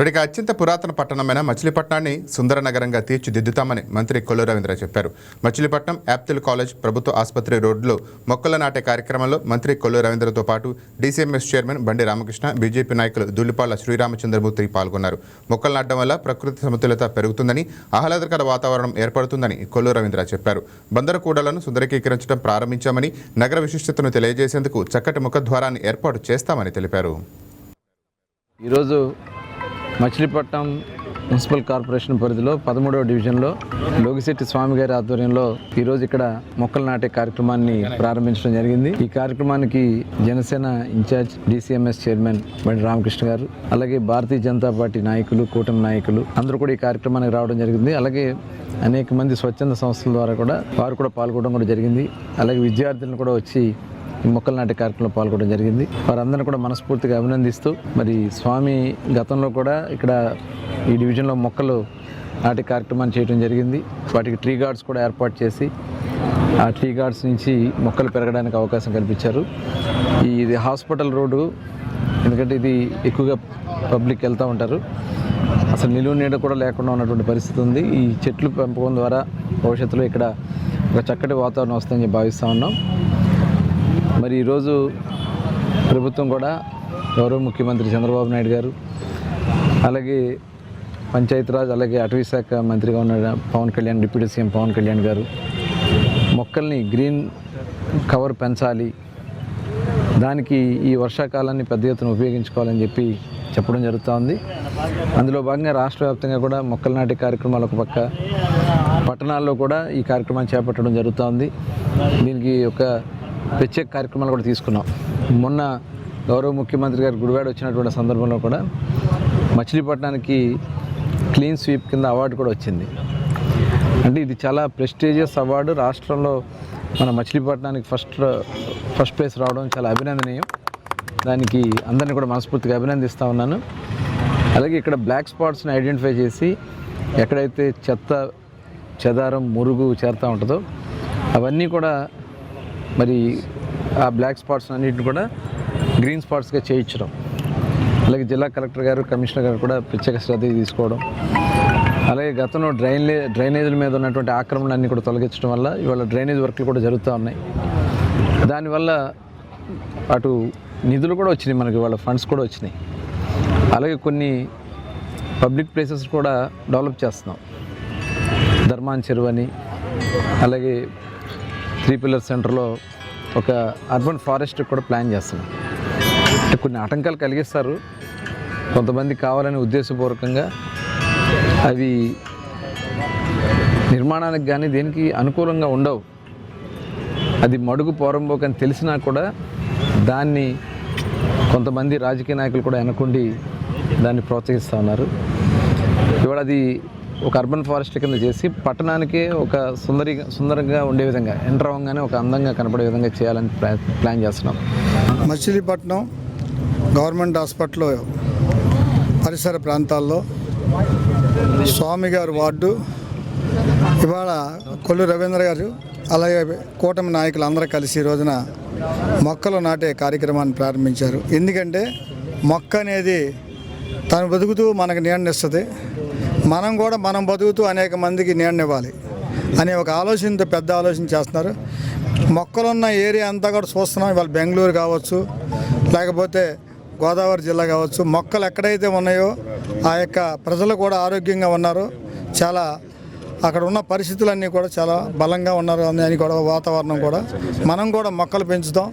ఇక అత్యంత పురాతన పట్టణమైన మచిలీపట్నాన్ని సుందర నగరంగా తీర్చిదిద్దుతామని మంత్రి కొల్లు రవీంద్ర చెప్పారు. మచిలీపట్నం యాప్తిల్ కాలేజ్ ప్రభుత్వ ఆసుపత్రి రోడ్లో మొక్కలు నాటే కార్యక్రమంలో మంత్రి కొల్లు రవీంద్రతో పాటు డీసీఎంఎస్ చైర్మన్ బండి రామకృష్ణ, బీజేపీ నాయకులు ధూళిపాళ్ల శ్రీరామచంద్రమూర్తి పాల్గొన్నారు. మొక్కలు నాటడం వల్ల ప్రకృతి సమతుల్యత పెరుగుతుందని, ఆహ్లాదకర వాతావరణం ఏర్పడుతుందని కొల్లు రవీంద్ర చెప్పారు. బందరు కూడలను సుందరీకరించడం ప్రారంభించామని, నగర విశిష్టతను తెలియజేసేందుకు చక్కటి ముఖద్వారాన్ని ఏర్పాటు చేస్తామని తెలిపారు. ఈరోజు మచిలీపట్నం మున్సిపల్ కార్పొరేషన్ పరిధిలో 13వ డివిజన్లో లోగిశెట్టి స్వామి గారి ఆధ్వర్యంలో ఈరోజు ఇక్కడ మొక్కలు నాటే కార్యక్రమాన్ని ప్రారంభించడం జరిగింది. ఈ కార్యక్రమానికి జనసేన ఇన్ఛార్జ్ డీసీఎంఎస్ చైర్మన్ బండి రామకృష్ణ గారు, అలాగే భారతీయ జనతా పార్టీ నాయకులు, కూటమి నాయకులు అందరూ కూడా ఈ కార్యక్రమానికి రావడం జరిగింది. అలాగే అనేక మంది స్వచ్ఛంద సంస్థల ద్వారా కూడా వారు కూడా పాల్గొనడం కూడా జరిగింది. అలాగే విద్యార్థులను కూడా వచ్చి ఈ మొక్కలు నాటే కార్యక్రమంలో పాల్గొనడం జరిగింది. వారందరినీ కూడా మనస్ఫూర్తిగా అభినందిస్తూ, మరి స్వామి గతంలో కూడా ఇక్కడ ఈ డివిజన్లో మొక్కలు నాటే కార్యక్రమాన్ని చేయడం జరిగింది. వాటికి ట్రీ గార్డ్స్ కూడా ఏర్పాటు చేసి ఆ ట్రీ గార్డ్స్ నుంచి మొక్కలు పెరగడానికి అవకాశం కల్పించారు. ఇది హాస్పిటల్ రోడ్డు, ఎందుకంటే ఇది ఎక్కువగా పబ్లిక్ వెళ్తూ ఉంటారు. అసలు నిలువ నీడ కూడా లేకుండా ఉన్నటువంటి పరిస్థితి ఉంది. ఈ చెట్లు పెంపకం ద్వారా భవిష్యత్తులో ఇక్కడ ఒక చక్కటి వాతావరణం వస్తుందని భావిస్తూ ఉన్నాం. మరి ఈరోజు ప్రభుత్వం కూడా గౌరవ ముఖ్యమంత్రి చంద్రబాబు నాయుడు గారు, అలాగే పంచాయతీరాజ్, అలాగే అటవీ శాఖ మంత్రిగా ఉన్న పవన్ కళ్యాణ్, డిప్యూటీ సీఎం పవన్ కళ్యాణ్ గారు మొక్కల్ని గ్రీన్ కవర్ పెంచాలి, దానికి ఈ వర్షాకాలాన్ని పెద్ద ఎత్తున ఉపయోగించుకోవాలని చెప్పి చెప్పడం జరుగుతూ ఉంది. అందులో భాగంగా రాష్ట్ర వ్యాప్తంగా కూడా మొక్కలు నాటే కార్యక్రమాలు ఒక పక్క, పట్టణాల్లో కూడా ఈ కార్యక్రమాన్ని చేపట్టడం జరుగుతూ ఉంది. దీనికి ఒక ప్రత్యేక కార్యక్రమాలు కూడా తీసుకున్నాం. మొన్న గౌరవ ముఖ్యమంత్రి గారు గుడివాడ వచ్చినటువంటి సందర్భంలో కూడా మచిలీపట్నానికి క్లీన్ స్వీప్ కింద అవార్డు కూడా వచ్చింది. అంటే ఇది చాలా ప్రెస్టీజియస్ అవార్డు. రాష్ట్రంలో మన మచిలీపట్నానికి ఫస్ట్ ప్లేస్ రావడం చాలా అభినందనీయం. దానికి అందరినీ కూడా మనస్ఫూర్తిగా అభినందిస్తూ ఉన్నాను. అలాగే ఇక్కడ బ్లాక్ స్పాట్స్ని ఐడెంటిఫై చేసి ఎక్కడైతే చెత్త, చెదారం, మురుగు చేరుతూ ఉంటుందో అవన్నీ కూడా మరి ఆ బ్లాక్ స్పాట్స్ అన్నింటిని కూడా గ్రీన్ స్పాట్స్గా చేయించడం, అలాగే జిల్లా కలెక్టర్ గారు, కమిషనర్ గారు కూడా ప్రత్యేక శ్రద్ధ తీసుకోవడం, అలాగే గతంలో డ్రైనేజీల మీద ఉన్నటువంటి ఆక్రమణలన్నీ కూడా తొలగించడం వల్ల ఇవాళ డ్రైనేజ్ వర్క్లు కూడా జరుగుతూ ఉన్నాయి. దానివల్ల అటు నిధులు కూడా వచ్చినాయి, మనకి ఇవాళ ఫండ్స్ కూడా వచ్చినాయి. అలాగే కొన్ని పబ్లిక్ ప్లేసెస్ కూడా డెవలప్ చేస్తున్నాం. ధర్మాన్ చెరువు అని, అలాగే 3 పిల్లర్ సెంటర్లో ఒక అర్బన్ ఫారెస్ట్ కూడా ప్లాన్ చేస్తున్నాం. అంటే కొన్ని ఆటంకాలు కలిగిస్తారు కొంతమంది కావాలని ఉద్దేశపూర్వకంగా, అవి నిర్మాణానికి కానీ దేనికి అనుకూలంగా ఉండవు. అది మడుగు పోరంబోకని తెలిసినా కూడా దాన్ని కొంతమంది రాజకీయ నాయకులు కూడా వెనకుండి దాన్ని ప్రోత్సహిస్తూ ఉన్నారు. ఇవాళ అది ఒక అర్బన్ ఫారెస్ట్ కింద చేసి పట్టణానికి ఒక సుందరంగా ఉండే విధంగా, ఎంటర్ అవ్వగానే ఒక అందంగా కనపడే విధంగా చేయాలని ప్లాన్ చేస్తున్నాం. మచిలీపట్నం గవర్నమెంట్ హాస్పిటల్ పరిసర ప్రాంతాల్లో స్వామి గారి వార్డు ఇవాళ కొల్లు రవీంద్ర గారు, అలాగే కూటమి నాయకులు అందరూ కలిసి ఈ రోజున మొక్కలు నాటే కార్యక్రమాన్ని ప్రారంభించారు. ఎందుకంటే మొక్క అనేది తను బతుకుతూ మనకు నీడనిస్తుంది, మనం బతుకుతూ అనేక మందికి నీడనివ్వాలి అనే ఒక ఆలోచనతో పెద్ద ఆలోచన చేస్తున్నారు. మొక్కలున్న ఏరియా అంతా కూడా చూస్తున్నాం. ఇవాళ బెంగళూరు కావచ్చు, లేకపోతే గోదావరి జిల్లా కావచ్చు, మొక్కలు ఎక్కడైతే ఉన్నాయో ఆ యొక్క ప్రజలు కూడా ఆరోగ్యంగా ఉన్నారు. చాలా అక్కడ ఉన్న పరిస్థితులన్నీ కూడా చాలా బలంగా ఉన్నారు అని కూడా వాతావరణం కూడా మనం కూడా మొక్కలు పెంచుతాం.